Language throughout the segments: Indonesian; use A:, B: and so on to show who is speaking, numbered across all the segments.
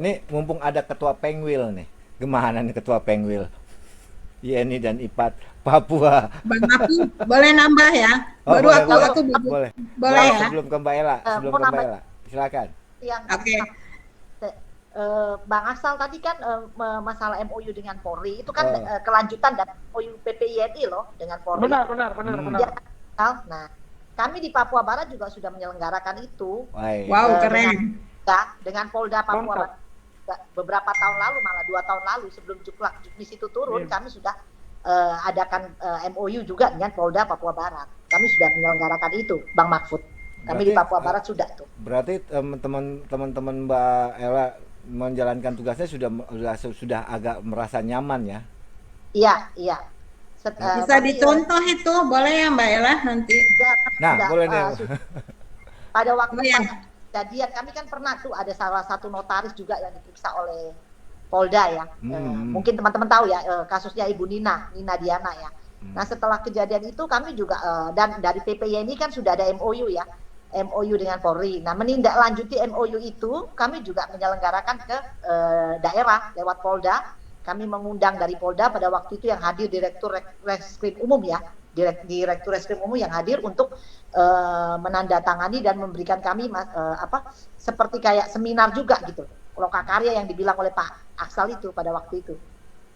A: Nih mumpung ada ketua Pengwil nih. Gimana nih ketua Pengwil? Yeni dan Ipat Papua.
B: Bang aku boleh nambah ya.
A: Oh
B: Baru
A: boleh
B: aku
A: boleh
B: aku baru
A: boleh
B: boleh
A: boleh
B: ya.
A: sebelum ke Mbak Ella, sebelum
C: Mau
A: ke Mbak
C: nambah
A: Ella. Silakan.
C: yang
B: Oke.
C: Bang Asal tadi kan masalah MOU dengan Polri itu kan
A: Oh.
C: kelanjutan dari MOU PPINI loh dengan Polri.
D: Benar.
C: Ya, nah, kami di Papua Barat juga sudah menyelenggarakan itu
A: Wah.
B: Wow,
C: dengan,
B: keren.
C: ya, dengan Polda Papua
D: Mantap.
C: Barat. Beberapa tahun lalu, malah 2 tahun lalu sebelum Juknis itu turun, kami sudah adakan MOU juga dengan Polda Papua Barat. Kami sudah menyelenggarakan itu, Bang Mahfud. Kami di Papua Barat sudah tuh.
A: Berarti teman-teman Mbak Ella menjalankan tugasnya sudah agak merasa nyaman ya?
C: Iya.
B: Bisa dicontoh itu, boleh ya Mbak Ella nanti.
A: Nah, boleh nih.
C: Pada waktu
B: Iya.
C: kejadian kami kan pernah tuh ada salah satu notaris juga yang diperiksa oleh Polda ya. Mungkin teman-teman tahu ya kasusnya Ibu Nina Diana ya. Nah, setelah kejadian itu kami juga dan dari PPI ini kan sudah ada MOU ya. MOU dengan Polri. Nah, menindaklanjuti MOU itu kami juga menyelenggarakan ke daerah lewat Polda. Kami mengundang dari Polda pada waktu itu yang hadir Direktur Reskrim Umum ya. Direktur Reskrim Umum yang hadir untuk menandatangani dan memberikan kami seperti kayak seminar juga gitu. Lokakarya yang dibilang oleh Pak Aksal itu pada waktu itu.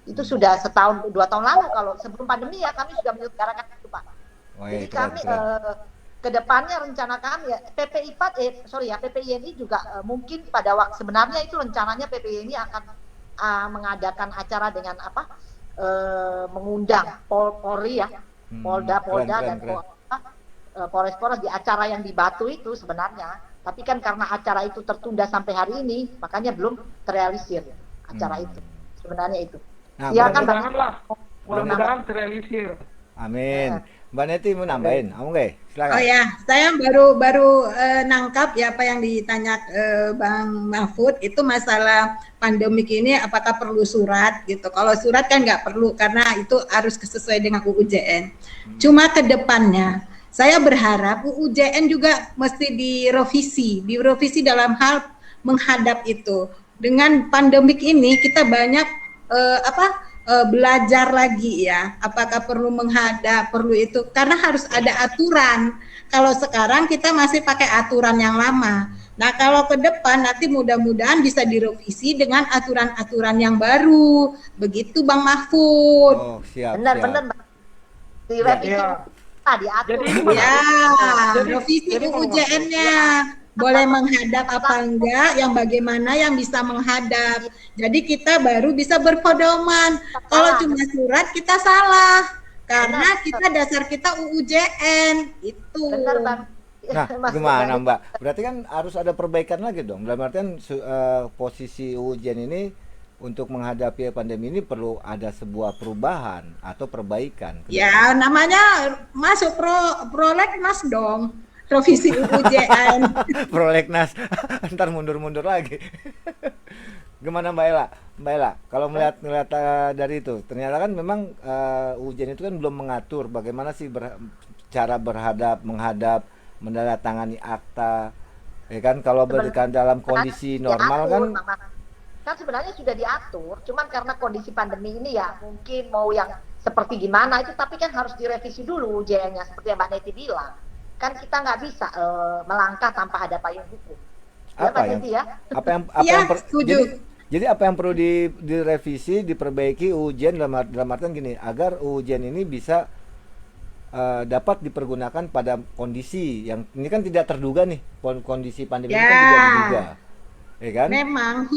C: Itu sudah 1-2 tahun lalu, kalau sebelum pandemi ya kami sudah menyelenggarakan itu Pak. Jadi kami kedepannya rencana kami ya PPINI juga mungkin pada waktu sebenarnya itu rencananya PPINI akan mengadakan acara dengan mengundang Polri ya, Polda dan Polres di acara yang di Batu itu sebenarnya, tapi kan karena acara itu tertunda sampai hari ini makanya belum terrealisir acara itu sebenarnya itu.
A: Nah,
D: mudah-mudahan terrealisir.
A: Amin. Mbak Neti mau nambahin, oke, silakan.
B: Oh ya, saya baru nangkap ya apa yang ditanya Bang Mahfud, itu masalah pandemik ini apakah perlu surat gitu. Kalau surat kan nggak perlu karena itu harus sesuai dengan UUJN. Cuma ke depannya saya berharap UUJN juga mesti direvisi dalam hal menghadap itu. Dengan pandemik ini kita banyak belajar lagi ya, apakah perlu menghadap, perlu itu, karena harus ada aturan. Kalau sekarang kita masih pakai aturan yang lama. Nah, kalau ke depan nanti mudah-mudahan bisa direvisi dengan aturan-aturan yang baru. Begitu Bang Mahfud.
A: Oh, siap.
C: Benar. Direvisi diatur.
B: Ya, revisi UUJN-nya. Boleh menghadap apa enggak, yang bagaimana yang bisa menghadap. Jadi kita baru bisa berpedoman. Kalau cuma surat kita salah. Karena dasar kita UUJN itu.
C: Benar, Bang.
A: Nah, gimana Mbak? Berarti kan harus ada perbaikan lagi dong. Dalam artian posisi UUJN ini untuk menghadapi pandemi ini perlu ada sebuah perubahan atau perbaikan.
B: Ya, namanya masuk prolegnas dong. Revisi UUJN.
A: Prolegnas. Ntar mundur-mundur lagi. Gimana Mbak Ella? Kalau melihat dari itu, ternyata kan memang UUJN itu kan belum mengatur bagaimana sih cara menghadap, menandatangani akta. Ya kan kalau berikan dalam kondisi normal
C: kan sebenarnya sudah diatur, cuman karena kondisi pandemi ini ya mungkin mau yang seperti gimana itu, tapi kan harus direvisi dulu UUJN-nya seperti yang Mbak Neti bilang. Kan kita nggak bisa melangkah tanpa ada payung hukum.
A: Jadi apa yang perlu direvisi, diperbaiki UUJN dalam artian gini, agar UUJN ini bisa dapat dipergunakan pada kondisi yang ini kan tidak terduga nih, kondisi pandemi ini kan tidak diduga, ya kan?
B: Memang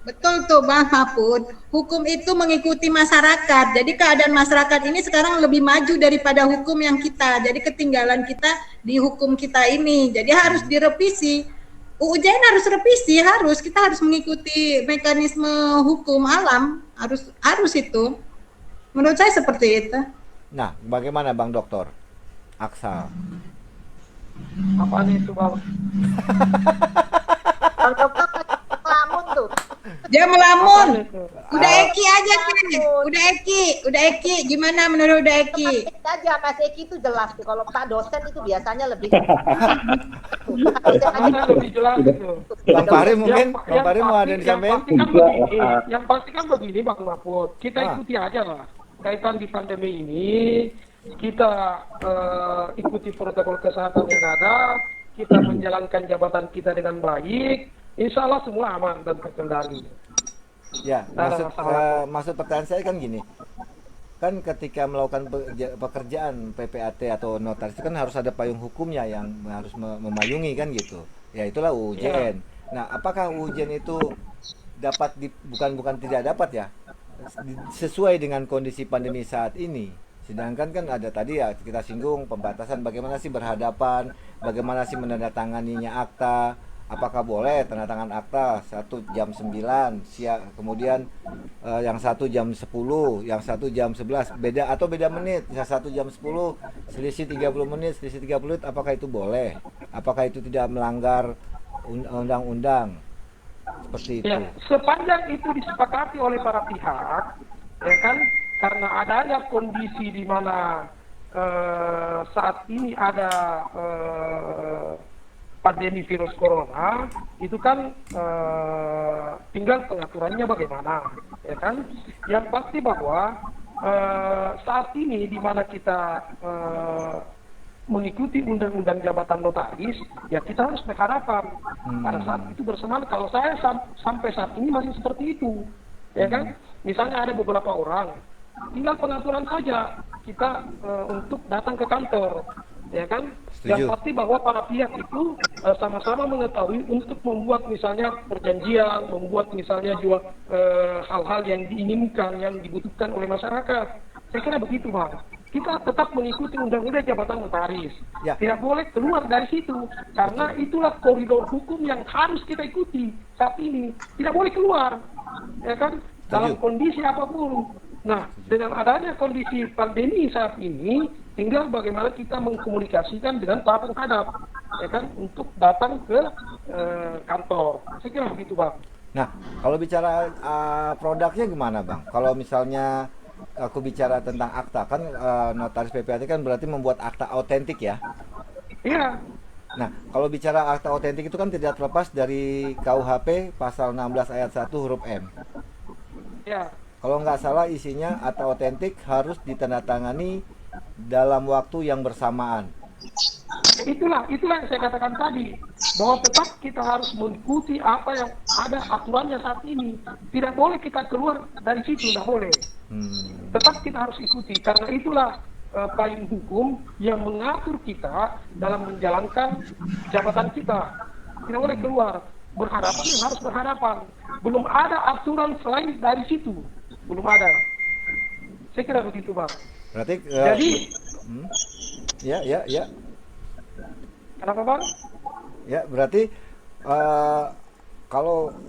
B: betul tuh Bang Mahfud, hukum itu mengikuti masyarakat. Jadi keadaan masyarakat ini sekarang lebih maju daripada hukum yang kita. Jadi ketinggalan kita di hukum kita ini. Jadi harus direvisi. UUJN harus revisi, kita harus mengikuti mekanisme hukum alam, harus itu. Menurut saya seperti itu.
A: Nah, bagaimana Bang Dokter Aksal?
D: Apa nih itu Bang?
C: Bang Dokter melamun tuh.
B: Dia melamun. Udah Eki aja kan. Udah Eki. Gimana menurut udah Eki?
C: Aja Mas Eki itu jelas tuh. Kalau Pak dosen itu biasanya lebih
D: Harusnya lebih jelas itu.
A: Bang Fahri mungkin,
D: Yang-
A: Bang Fahri mau ada yang
D: yang
A: disampaikan?
D: pasti kan begini, yang pasti kan begini Bang Mahfud, kita
A: Ah.
D: ikuti aja lah kaitan di pandemi ini, kita ikuti protokol kesehatan yang ada, kita menjalankan jabatan kita dengan baik, insya Allah semua aman dan terkendali.
A: Ya,
D: Nggak ada masalah.
A: maksud pertanyaan saya kan gini. Kan ketika melakukan pekerjaan PPAT atau notaris itu kan harus ada payung hukumnya yang harus memayungi kan gitu. Ya itulah UUJN. Nah, apakah UUJN itu dapat bukan tidak dapat ya? Sesuai dengan kondisi pandemi saat ini. Sedangkan kan ada tadi ya kita singgung pembatasan bagaimana sih berhadapan, bagaimana sih menandatanganinya akta, apakah boleh tanda tangan akta 1 jam 9 kemudian yang 1 jam 10, yang 1 jam 11 beda atau beda menit, yang 1 jam 10 selisih 30 menit, selisih 30 menit, apakah itu boleh? Apakah itu tidak melanggar undang-undang? Seperti itu.
D: Ya, sepanjang itu disepakati oleh para pihak, ya kan, karena adanya kondisi di mana saat ini ada pandemi virus corona, itu kan tinggal pengaturannya bagaimana, ya kan? Yang pasti bahwa saat ini di mana kita mengikuti undang-undang jabatan notaris, ya kita harus berhadapan pada saat itu bersamaan. Kalau saya sampai saat ini masih seperti itu, ya kan? Misalnya ada beberapa orang, tinggal pengaturan saja kita untuk datang ke kantor, ya kan?
A: Setuju.
D: Yang pasti bahwa para pihak itu sama-sama mengetahui untuk membuat misalnya perjanjian, membuat misalnya juga hal-hal yang diinginkan, yang dibutuhkan oleh masyarakat. Saya kira begitu, Bang. Kita tetap mengikuti undang-undang jabatan notaris.
A: Ya.
D: Tidak boleh keluar dari situ, karena itulah koridor hukum yang harus kita ikuti saat ini. Tidak boleh keluar, ya kan? Dalam kondisi apapun. Nah, dengan adanya kondisi pandemi saat ini, tinggal bagaimana kita mengkomunikasikan dengan para penghadap, ya kan, untuk datang ke kantor. Saya kira begitu, Bang.
A: Nah, kalau bicara produknya gimana, Bang? Kalau misalnya aku bicara tentang akta, kan notaris PPAT kan berarti membuat akta autentik ya.
D: Iya.
A: Nah, kalau bicara akta autentik itu kan tidak terlepas dari KUHP pasal 16 ayat 1 huruf M.
D: Ya.
A: Kalau nggak salah isinya akta autentik harus ditandatangani dalam waktu yang bersamaan.
D: Itulah yang saya katakan tadi, bahwa tetap kita harus mengikuti apa yang ada aturannya saat ini. Tidak boleh kita keluar dari situ, tidak boleh. Tetap kita harus ikuti, karena itulah payung hukum yang mengatur kita dalam menjalankan jabatan kita. Tidak boleh keluar, berhadapan yang harus berhadapan. Belum ada aturan selain dari situ, belum ada. Saya kira begitu, Bang.
A: Berarti
D: Jadi,
A: ya.
D: kenapa, Bang?
A: Ya, berarti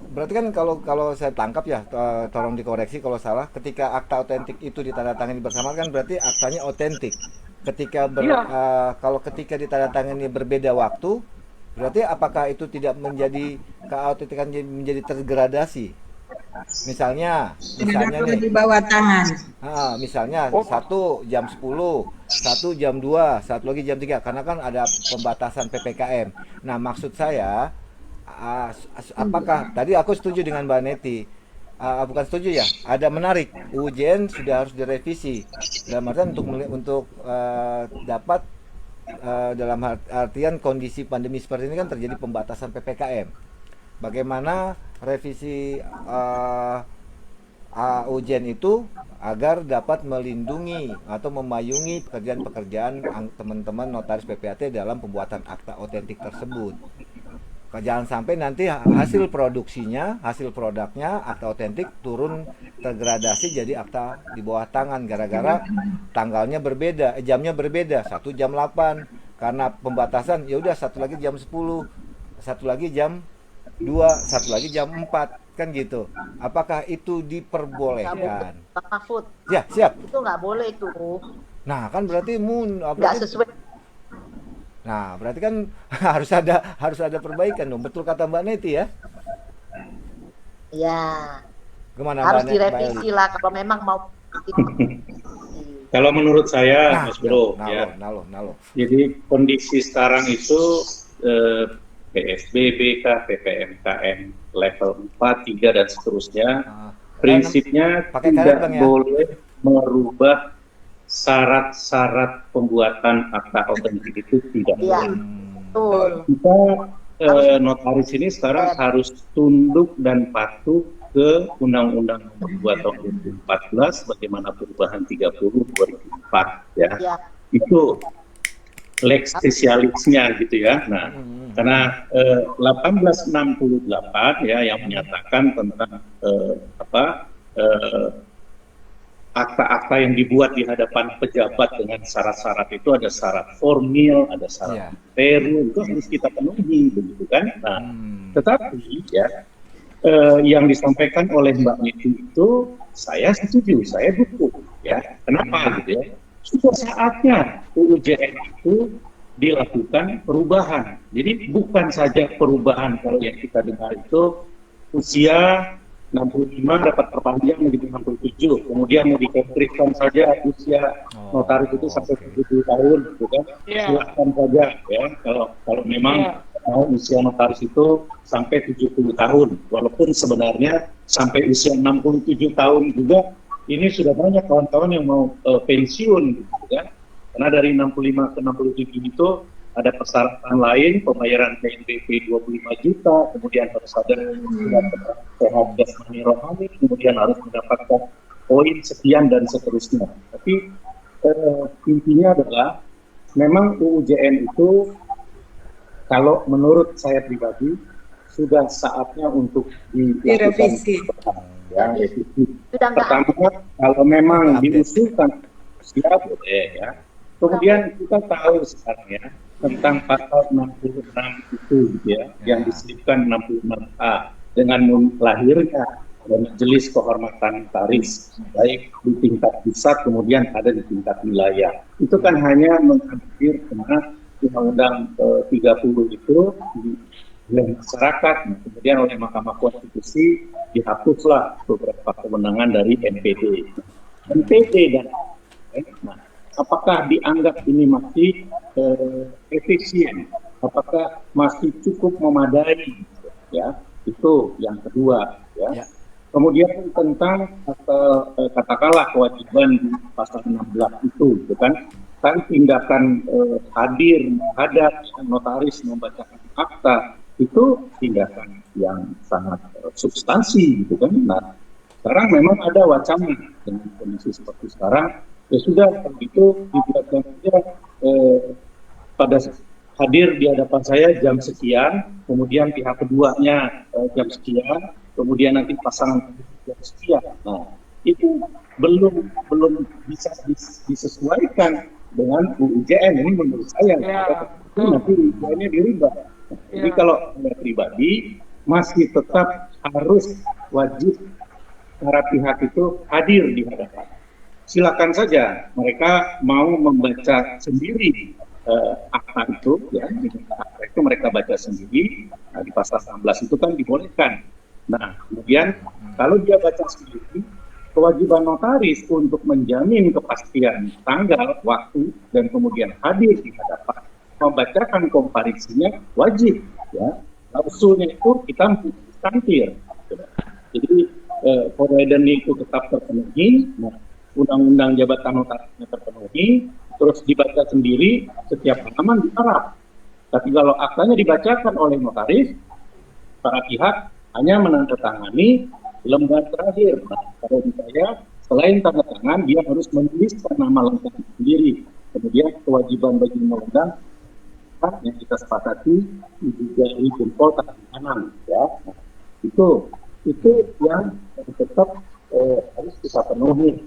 A: berarti kan kalau saya tangkap ya, tolong dikoreksi kalau salah. Ketika akta autentik itu ditandatangani bersama kan berarti aktanya autentik. Ketika kalau ketika ditandatangani berbeda waktu, berarti apakah itu tidak menjadi keautentikan menjadi tergradasi? Misalnya nih,
B: di bawah tangan.
A: misalnya 1 jam 10, 1 jam 2, satu lagi jam 3, karena kan ada pembatasan PPKM. Nah, maksud saya, apakah tadi aku setuju dengan Mbak Neti, bukan setuju ya, ada menarik, UJN sudah harus direvisi dalam artian untuk dapat dalam artian kondisi pandemi seperti ini kan terjadi pembatasan PPKM. Bagaimana revisi UJN itu agar dapat melindungi atau memayungi pekerjaan-pekerjaan teman-teman notaris PPAT dalam pembuatan akta autentik tersebut. Jangan sampai nanti hasil produksinya, hasil produknya akta autentik turun tergradasi jadi akta di bawah tangan gara-gara tanggalnya berbeda, jamnya berbeda, 1 jam 8 karena pembatasan, ya udah satu lagi jam 10, satu lagi jam 2, satu lagi jam 4, kan gitu. Apakah itu diperbolehkan?
C: Pak Mahfud.
A: Ya, siap.
C: Itu nggak boleh itu.
A: Nah, kan berarti
C: Nggak sesuai.
A: Nah, berarti kan harus ada perbaikan dong. Betul kata Mbak Neti ya?
C: Ya.
A: Gimana
C: Harus
A: Mbak
C: direvisi lah kalau memang mau.
E: Kalau menurut saya, Mas Bro,
A: nalo.
E: jadi kondisi sekarang itu PSBB kah, PPMKM level 4, 3 dan seterusnya, prinsipnya
A: pakai karet,
E: tidak
A: Bang, ya?
E: boleh merubah syarat-syarat pembuatan akta otentik itu tidak
C: Iya,
E: boleh.
C: betul.
E: Kita notaris ini sekarang harus tunduk dan patuh ke Undang-Undang Nomor 2 Tahun 2014 bagaimana perubahan 30 2004 ya.
C: Ya.
E: Itu lex specialisnya gitu ya. Nah, karena 1868 ya yang menyatakan tentang akta-akta yang dibuat di hadapan pejabat dengan syarat-syarat itu ada syarat formil, ada syarat material, itu harus kita penuhi begitu kan. Nah, tetapi ya yang disampaikan oleh Mbak Niti itu saya setuju, saya dukung ya. Kenapa gitu ya? Sudah saatnya UUJN itu dilakukan perubahan. Jadi bukan saja perubahan kalau yang kita dengar itu usia 65 dapat perpanjang menjadi 67, kemudian mau dikonkretkan saja usia notaris itu sampai 70 tahun, gitu kan? Silakan saja ya. Kalau memang mau usia notaris itu sampai 70 tahun, walaupun sebenarnya sampai usia 67 tahun juga ini sudah banyak kawan-kawan yang mau pensiun, gitu kan? Karena dari 65 ke 67 itu ada persyaratan lain, pembayaran PNBP 25 juta, kemudian harus ada sehat jasmani rohani, kemudian harus mendapatkan poin sekian dan seterusnya. Tapi intinya adalah memang UUJN itu kalau menurut saya pribadi sudah saatnya untuk
B: direvisi.
E: Ya, pertama kalau memang diusulkan siap boleh ya. Kemudian kita tahu sekarang ya tentang pasal 66 itu gitu ya, yang diselipkan 66A dengan lahirnya Majelis Kehormatan Notaris baik di tingkat pusat kemudian ada di tingkat wilayah. Itu kan hanya mengalir karena Undang-Undang 30 itu oleh masyarakat, kemudian oleh Mahkamah Konstitusi dihapuslah beberapa kewenangan dari MPD. MPD dan apakah dianggap ini masih efisien? Apakah masih cukup memadai? Ya, itu yang kedua. Ya. Kemudian tentang katakanlah kewajiban di pasal 16 itu, kan tindakan hadir menghadap notaris membacakan akta itu tindakan yang sangat substansi, gitu kan? Nah, sekarang memang ada wacana dengan kondisi seperti sekarang. Ya sudah, begitu dibuatkan saja pada hadir di hadapan saya jam sekian, kemudian pihak keduanya jam sekian, kemudian nanti pasangan jam sekian. Nah, itu belum bisa disesuaikan dengan UUJN ini menurut saya. Nanti UUJN-nya dirubah. Jadi kalau saya pribadi masih tetap harus wajib para pihak itu hadir di hadapan. Silakan saja mereka mau membaca sendiri akta itu, ya, akta itu mereka baca sendiri. Nah, di pasal 16 itu kan dibolehkan. Nah, kemudian kalau dia baca sendiri, kewajiban notaris untuk menjamin kepastian tanggal, waktu, dan kemudian hadir di hadapan membacakan komparisinya wajib. Ya, usulnya itu kita tampil. Jadi koridornya itu tetap terpenuhi. Nah, undang-undang jabatan notarisnya terpenuhi, terus dibaca sendiri, setiap halaman diarah. Tapi kalau aktanya dibacakan oleh notaris, para pihak hanya menandatangani lembar terakhir. Nah, kalau di saya, selain tanda tangan, dia harus menuliskan nama lengkap sendiri. Kemudian kewajiban bagi undang-undang yang kita sepakati juga di jempol tangan kanan. Ya. Nah, itu yang tetap harus kita penuhi.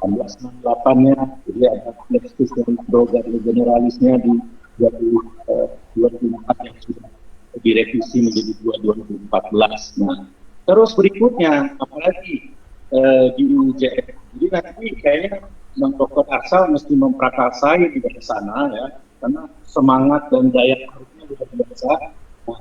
E: 1868-nya, jadi ada leksis dan droga generalisnya di 2004 yang sudah direvisi menjadi 2014. Nah, terus berikutnya, apalagi di UUJN. Jadi nanti kayaknya Bang Dr. Arsal mesti memprakarsai di sana ya, karena semangat dan daya tariknya luar biasa. Nah,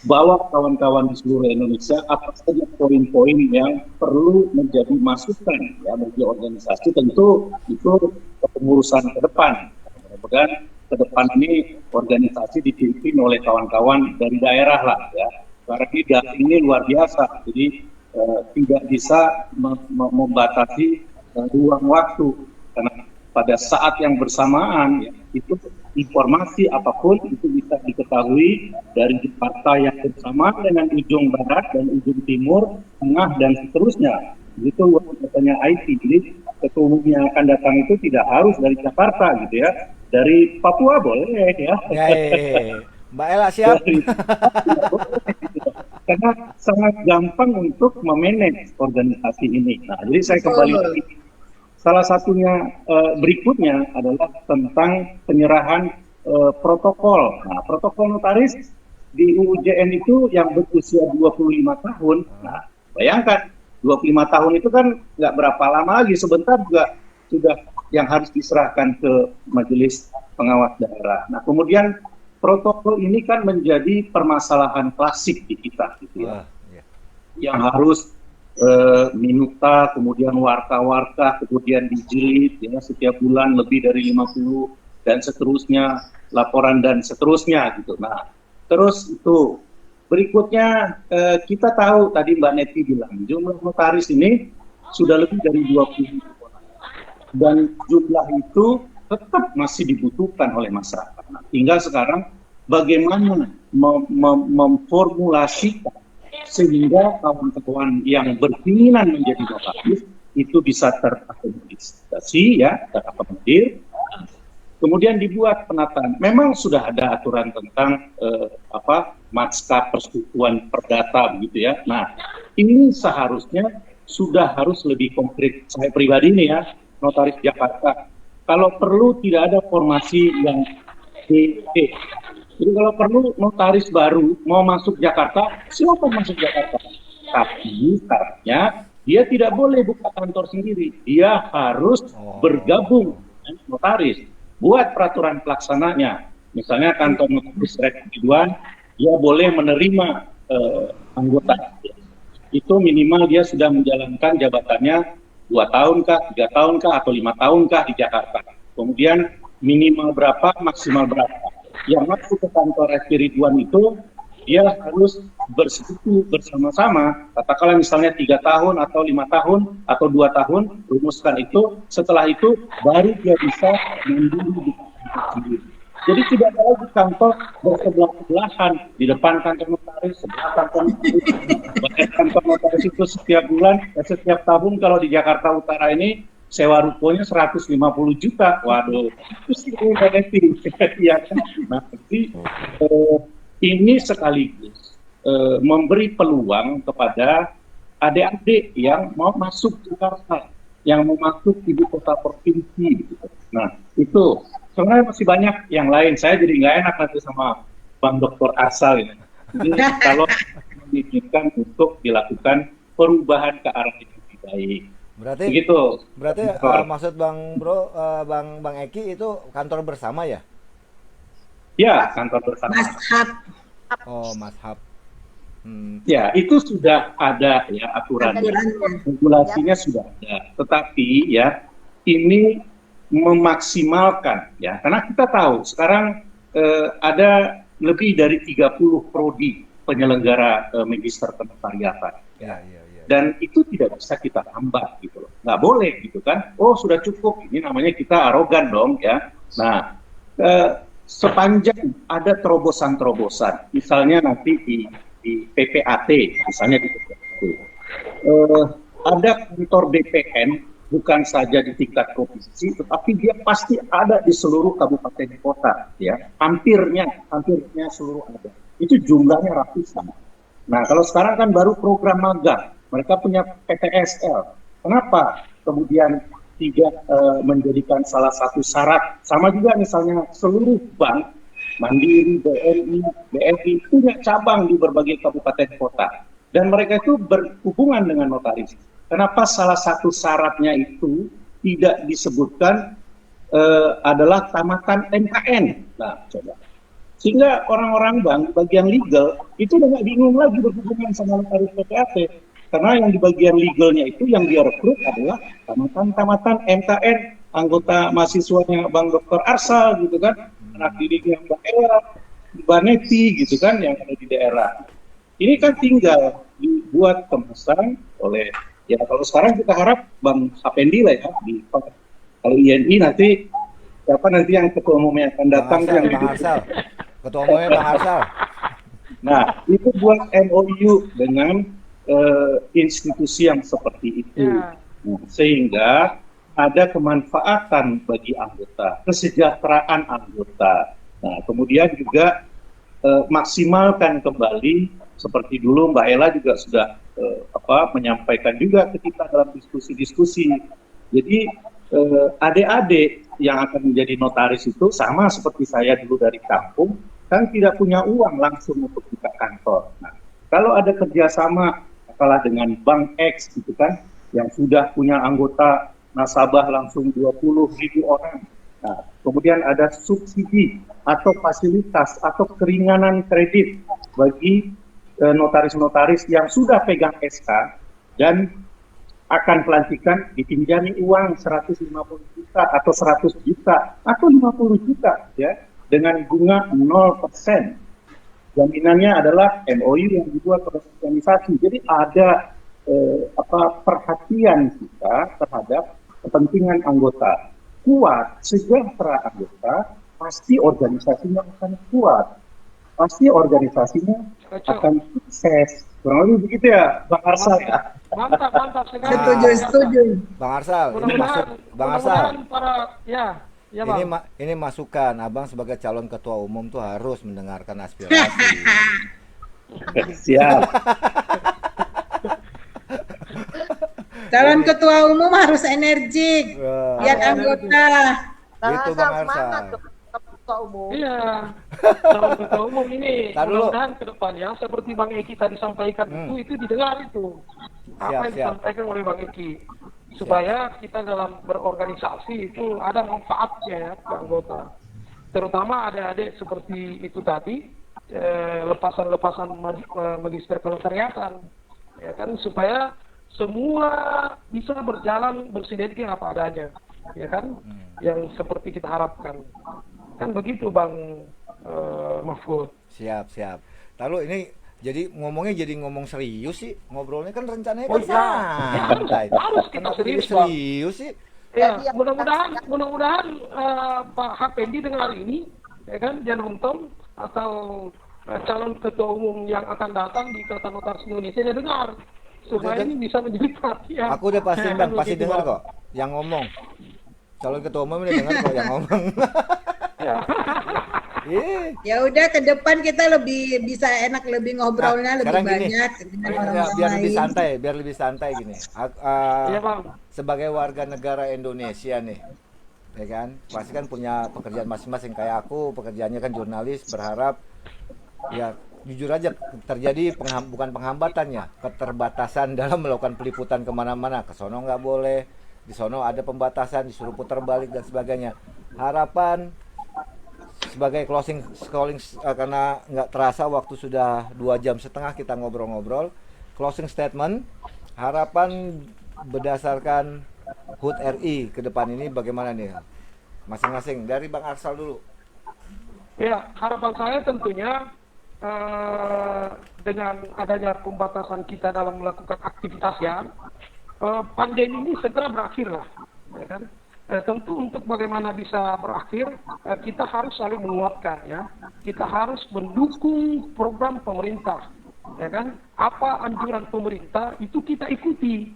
E: bawa kawan-kawan di seluruh Indonesia apa saja poin-poin yang perlu menjadi masukan ya bagi organisasi, tentu itu pengurusan ke depan. Mudah-mudahan ke depan ini organisasi dipimpin oleh kawan-kawan dari daerah lah ya. Karena ini luar biasa, jadi tidak bisa membatasi ruang waktu, karena pada saat yang bersamaan ya, itu informasi apapun itu bisa diketahui dari Jakarta yang bersamaan dengan ujung barat dan ujung timur, tengah dan seterusnya. Itu katanya IT. Jadi ketua umum yang akan datang itu tidak harus dari Jakarta gitu ya, dari Papua boleh ya.
A: Mbak Ella siap.
E: Karena sangat gampang untuk memanage organisasi ini. Nah, jadi saya kembali lagi. Salah satunya berikutnya adalah tentang penyerahan protokol. Nah, protokol notaris di UUJN itu yang berusia 25 tahun. Nah, bayangkan 25 tahun itu kan nggak berapa lama lagi, sebentar juga sudah yang harus diserahkan ke majelis pengawas daerah. Nah, kemudian protokol ini kan menjadi permasalahan klasik di kita, gitu ya. Yang harus minuta, kemudian warta-warta, kemudian dijilid ya, setiap bulan lebih dari 50 dan seterusnya, laporan dan seterusnya gitu. Nah, terus itu berikutnya kita tahu tadi Mbak Neti bilang jumlah notaris ini sudah lebih dari 20 dan jumlah itu tetap masih dibutuhkan oleh masyarakat. Nah, tinggal sekarang bagaimana memformulasikan sehingga kawan-kawan yang berkeinginan menjadi notaris itu bisa terakomodasi ya, terakomodir. Kemudian dibuat penataan. Memang sudah ada aturan tentang maskap persekutuan perdata begitu ya. Nah, ini seharusnya sudah harus lebih konkret. Saya pribadi nih ya, notaris Jakarta. Kalau perlu tidak ada formasi yang DP. Jadi kalau perlu notaris baru mau masuk Jakarta, silakan masuk Jakarta. Tapi syaratnya dia tidak boleh buka kantor sendiri. Dia harus bergabung dengan notaris. Buat peraturan pelaksananya. Misalnya kantor notaris Ridwan, dia boleh menerima anggota. Itu minimal dia sudah menjalankan jabatannya 2 tahun kah, 3 tahun kah, atau 5 tahun kah di Jakarta. Kemudian minimal berapa, maksimal berapa. Yang masuk ke kantor Ridwan itu dia harus bersekutu bersama-sama. Katakanlah misalnya 3 tahun atau 5 tahun atau 2 tahun, rumuskan itu. Setelah itu baru dia bisa mandiri sendiri. Jadi tidak ada lagi kantor bersebelah-sebelahan di depan kantor notaris, sebelah kantor notaris. Bahkan kantor notaris itu setiap bulan, setiap tahun kalau di Jakarta Utara ini sewa rukonya 150 juta. Waduh, itu sih negatif. Ya kan? Nah, jadi ini sekaligus memberi peluang kepada adik-adik yang mau masuk Jakarta, yang mau masuk ibu kota provinsi. Gitu. Nah, itu sebenarnya masih banyak yang lain. Saya jadi nggak enak nanti sama Bang Dr. Asal ini. Jadi kalau memikirkan untuk dilakukan perubahan ke arah yang lebih baik.
A: Berarti
E: begitu.
A: Berarti maksud Bang Bang Eki itu kantor bersama ya?
E: Ya, kantor bersama.
B: Mashab.
A: Oh, Mashab.
E: Ya, itu sudah ada ya aturan. Regulasinya sudah ada. Tetapi ya ini memaksimalkan ya, karena kita tahu sekarang ada lebih dari 30 prodi penyelenggara magister penotariatan. Ya. Dan itu tidak bisa kita tambah gitu loh, nggak boleh gitu kan. Oh sudah cukup, ini namanya kita arogan dong ya. Nah sepanjang ada terobosan-terobosan, misalnya nanti di PPAT, misalnya di PPAT, ada kantor BPN bukan saja di tingkat provinsi, tetapi dia pasti ada di seluruh kabupaten kota ya, hampirnya seluruh ada. Itu jumlahnya ratusan. Nah kalau sekarang kan baru program magang. Mereka punya PTSL. Kenapa kemudian tidak menjadikan salah satu syarat? Sama juga misalnya seluruh bank, Mandiri, BNI, BNI punya cabang di berbagai kabupaten kota. Dan mereka itu berhubungan dengan notaris. Kenapa salah satu syaratnya itu tidak disebutkan adalah tamatan MKN? Nah, coba. Sehingga orang-orang bank, bagian legal, itu udah nggak bingung lagi berhubungan sama notaris PPAT. Karena yang di bagian legalnya itu yang dia rekrut adalah tamatan MKN, anggota mahasiswanya Bang Dr. Arsal gitu kan. anak didiknya Mbak Ella, Mbak Neti gitu kan yang ada di daerah. Ini kan tinggal dibuat kemasan oleh, ya kalau sekarang kita harap Bang Hapendi lah ya, kalau INI nanti siapa nanti yang ketua umumnya akan datang yang
A: Bang Arsal. Ketua umumnya Bang Arsal.
E: Nah, itu buat MOU dengan institusi yang seperti itu.
D: Ya.
E: Nah, sehingga ada kemanfaatan bagi anggota, kesejahteraan anggota. Nah, kemudian juga maksimalkan kembali seperti dulu Mbak Ella juga sudah menyampaikan juga ketika dalam diskusi-diskusi. Jadi adik-adik yang akan menjadi notaris itu sama seperti saya dulu dari kampung, kan tidak punya uang langsung untuk buka kantor. Nah, kalau ada kerjasama kalah dengan Bank X gitu kan, yang sudah punya anggota nasabah langsung 20.000 orang. Nah, kemudian ada subsidi atau fasilitas atau keringanan kredit bagi notaris-notaris yang sudah pegang SK dan akan pelantikan dipinjami uang 150 juta atau 100 juta atau 50 juta ya dengan bunga 0%. Jaminannya adalah MOU yang dibuat oleh organisasi. Jadi ada perhatian kita terhadap kepentingan anggota. Kuat, sejahtera anggota, pasti organisasinya akan kuat. Pasti organisasinya akan sukses. Kurang lebih begitu ya, Bang Arsal ya.
D: Mantap sekali.
B: Setuju.
A: Bang Arsal, ini masuk Bang Arsal. Ini masukan, Abang sebagai calon ketua umum tuh harus mendengarkan aspirasi.
E: Siap.
B: Calon ketua umum harus energik, lihat anggota.
A: Itu Bang Arsal.
C: Ketua umum.
D: Iya. Calon ketua umum ini mudah-mudahan ke depannya seperti Bang Eki tadi sampaikan itu didengar itu. Apa yang disampaikan oleh Bang Eki. Supaya kita dalam berorganisasi itu ada manfaatnya ya ke anggota. Terutama adik-adik seperti itu tadi, lepasan-lepasan magister kenotariatan. Ya kan, supaya semua bisa berjalan bersinergi apa adanya. Ya kan, yang seperti kita harapkan. Kan begitu Bang Mahfud.
A: Siap. Lalu ini jadi ngomong serius sih, ngobrolnya kan rencananya
D: Oh
A: kan
D: iya,
A: santai.
D: harus kita serius
A: sih.
D: Ya, mudah-mudahan Pak Hapendi dengar ini, ya kan, Januntom atau calon ketua umum yang akan datang di Ikatan Notaris Indonesia dia dengar supaya ini bisa menjadi perhatian.
A: Aku udah pastiin Bang, pasti
D: Begitu,
A: dengar
D: Bang.
A: kok. Yang ngomong. Calon ketua umum udah dengar kok yang ngomong.
D: Ya.
B: Ya udah ke depan kita lebih bisa enak lebih ngobrolnya lebih
A: sekarang gini,
B: banyak dengan orang-orang
A: biar lebih santai gini.
D: Iya, Bang.
A: Sebagai warga negara Indonesia nih, ya kan, pasti kan punya pekerjaan masing-masing. Kayak aku pekerjaannya kan jurnalis, berharap ya jujur aja terjadi bukan penghambatannya, keterbatasan dalam melakukan peliputan kemana-mana. Ke sono nggak boleh, di sono ada pembatasan, disuruh putar balik dan sebagainya. Harapan sebagai closing karena nggak terasa waktu sudah 2,5 jam kita ngobrol-ngobrol. Closing statement, harapan berdasarkan HUT RI ke depan ini bagaimana nih? Masing-masing dari Bang Arsal dulu.
D: Ya, harapan saya tentunya dengan adanya pembatasan kita dalam melakukan aktivitas ya, pandemi ini segera berakhir lah, ya kan? Tentu untuk bagaimana bisa berakhir, kita harus saling menguatkan ya. Kita harus mendukung program pemerintah, ya kan? Apa anjuran pemerintah itu kita ikuti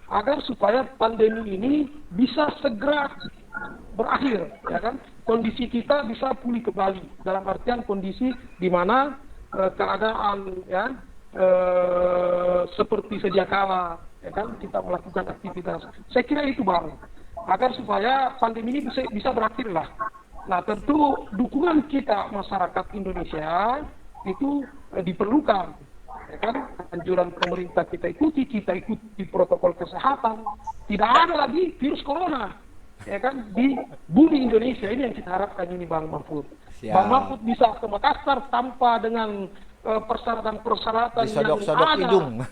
D: agar supaya pandemi ini bisa segera berakhir, ya kan? Kondisi kita bisa pulih kembali dalam artian kondisi di mana keadaan ya seperti sedia kala, ya kan? Kita melakukan aktivitas. Saya kira itu Bang. Agar supaya pandemi ini bisa berakhir lah. Nah tentu dukungan kita masyarakat Indonesia itu diperlukan, ya kan? Anjuran pemerintah kita ikuti protokol kesehatan. Tidak ada lagi virus corona, ya kan, di bumi Indonesia. Ini yang kita harapkan ini Bang Mahfud.
A: Siap.
D: Bang Mahfud bisa ke Makassar tanpa dengan persyaratan yang ada.
A: Hidung.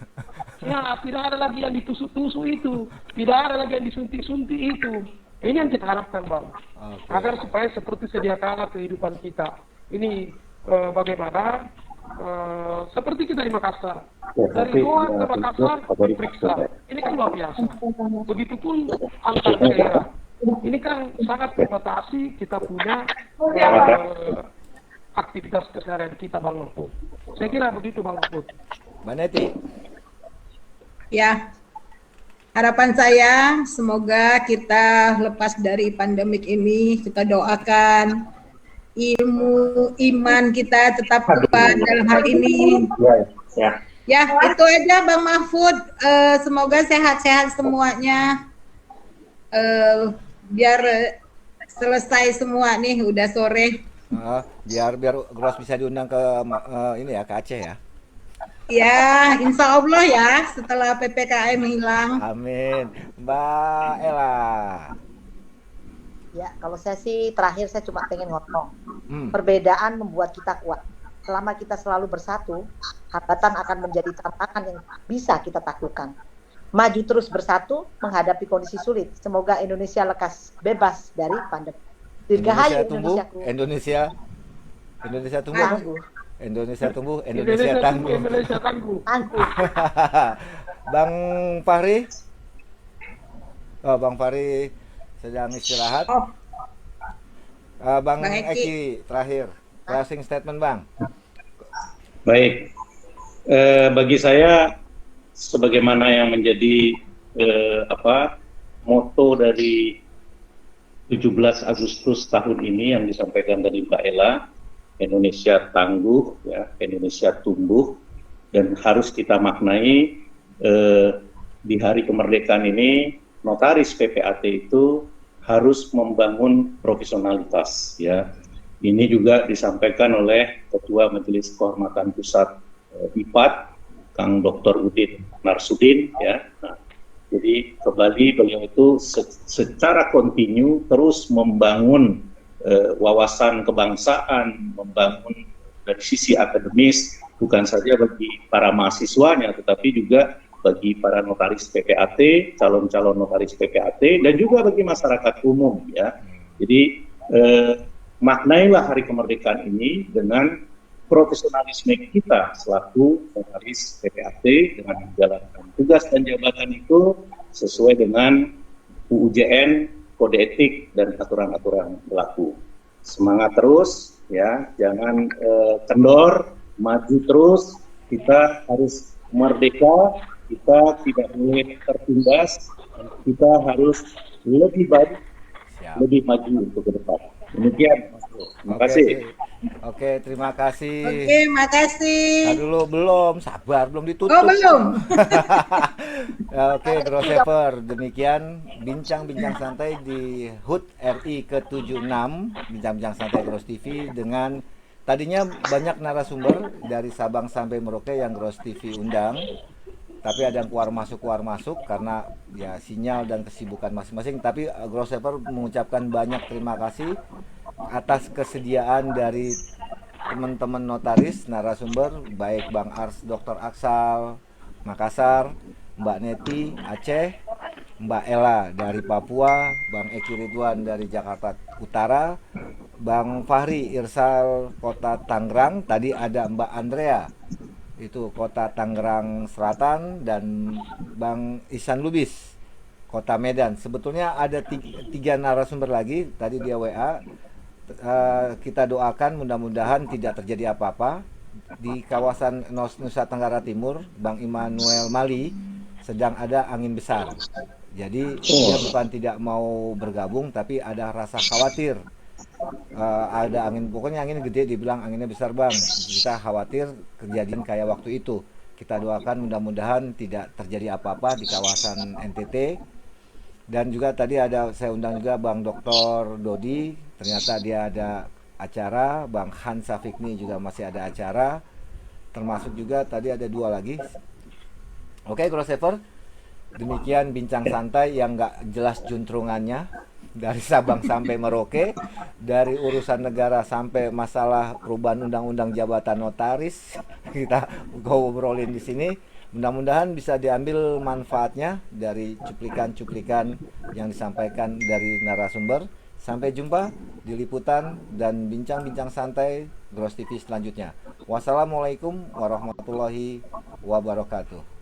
D: Ya, tidak ada lagi yang ditusuk-tusuk itu, tidak ada lagi yang disuntik-suntik itu. Ini yang kita harapkan, Bang.
A: Oke.
D: Agar supaya seperti sedia kala kehidupan kita. Ini bagaimana seperti kita di Makassar. Dari Goa ke Makassar diperiksa. Ini kan luar biasa. Begitupun antar daerah. Ini kan sangat membatasi kita punya aktivitas keseharian kita, Bang Mahfud. Saya kira begitu, Bang Mahfud.
A: Mbak Neti.
B: Ya, harapan saya semoga kita lepas dari pandemik ini, kita doakan ilmu iman kita tetap kuat dalam hal ini.
E: Ya.
B: Ya, itu aja Bang Mahfud. Semoga sehat-sehat semuanya. Biar selesai semua nih, udah sore.
A: Biar Gros bisa diundang ke ini ya, ke Aceh ya.
B: Ya, insya Allah ya setelah PPKM hilang.
A: Amin. Mbak Ella.
C: Ya, kalau saya sih terakhir saya cuma pengen ngomong.
A: Hmm.
C: Perbedaan membuat kita kuat. Selama kita selalu bersatu, hambatan akan menjadi tantangan yang bisa kita taklukkan. Maju terus bersatu menghadapi kondisi sulit. Semoga Indonesia lekas bebas dari pandemi. Dirgahayu
A: Indonesia tumbuh,
C: Indonesia.
A: Indonesia tumbuh.
C: Tangguh.
A: Indonesia tumbuh, Indonesia tangguh.
D: Indonesia tangguh.
C: Tangguh.
A: Bang Fahri. Oh, Bang Fahri sedang istirahat.
B: Oh,
A: Bang
B: Bang Eki.
A: Eki terakhir closing statement, Bang.
E: Baik, bagi saya sebagaimana yang menjadi moto dari 17 Agustus tahun ini yang disampaikan tadi Mbak Ella, Indonesia tangguh, ya, Indonesia tumbuh, dan harus kita maknai di hari kemerdekaan ini notaris PPAT itu harus membangun profesionalitas, ya. Ini juga disampaikan oleh Ketua Majelis Kehormatan Pusat IPAT, Kang Dr. Udin Narsudin, ya. Nah, jadi kembali beliau itu secara kontinu terus membangun wawasan kebangsaan, membangun dari sisi akademis, bukan saja bagi para mahasiswanya, tetapi juga bagi para notaris PPAT, calon-calon notaris PPAT, dan juga bagi masyarakat umum, ya. Jadi maknailah hari kemerdekaan ini dengan profesionalisme kita selaku notaris PPAT dengan menjalankan tugas dan jabatan itu sesuai dengan UUJN, kode etik, dan aturan-aturan berlaku. Semangat terus, ya, jangan kendor, maju terus. Kita harus merdeka, kita tidak boleh tertindas, kita harus lebih baik, lebih maju untuk ke depan. Demikian, Mas Bro. Terima kasih.
A: Oke, terima kasih.
B: Oke, makasih.
A: Dulu belum, sabar, belum ditutup.
B: Oh, belum.
A: Oke, Grossever, demikian bincang-bincang santai di HUT RI ke-76, bincang-bincang santai Gros TV dengan tadinya banyak narasumber dari Sabang sampai Merauke yang Gros TV undang. Tapi ada yang keluar masuk karena ya sinyal dan kesibukan masing-masing. Tapi Grossever mengucapkan banyak terima kasih atas kesediaan dari teman-teman notaris narasumber, baik Bang Ars, Dr. Aksal Makassar, Mbak Neti Aceh, Mbak Ella dari Papua, Bang Eki Ridwan dari Jakarta Utara, Bang Fahri Irsal Kota Tangerang, tadi ada Mbak Andrea itu Kota Tangerang Selatan, dan Bang Ihsan Lubis Kota Medan. Sebetulnya ada tiga narasumber lagi tadi dia WA. Kita doakan mudah-mudahan tidak terjadi apa-apa. Di kawasan Nusa Tenggara Timur, Bang Immanuel Mali sedang ada angin besar. Jadi dia bukan tidak mau bergabung, tapi ada rasa khawatir. Ada angin, pokoknya angin gede, dibilang anginnya besar Bang, kita khawatir kejadian kayak waktu itu. Kita doakan mudah-mudahan tidak terjadi apa-apa di kawasan NTT. Dan juga tadi ada, saya undang juga Bang Dr. Dodi, ternyata dia ada acara, Bang Hansa Fikni juga masih ada acara, termasuk juga tadi ada dua lagi. Oke, Grossever, demikian bincang santai yang nggak jelas juntrungannya. Dari Sabang sampai Merauke, dari urusan negara sampai masalah perubahan undang-undang jabatan notaris, kita ngobrolin di sini. Mudah-mudahan bisa diambil manfaatnya dari cuplikan-cuplikan yang disampaikan dari narasumber. Sampai jumpa di liputan dan bincang-bincang santai Gros TV selanjutnya. Wassalamualaikum warahmatullahi wabarakatuh.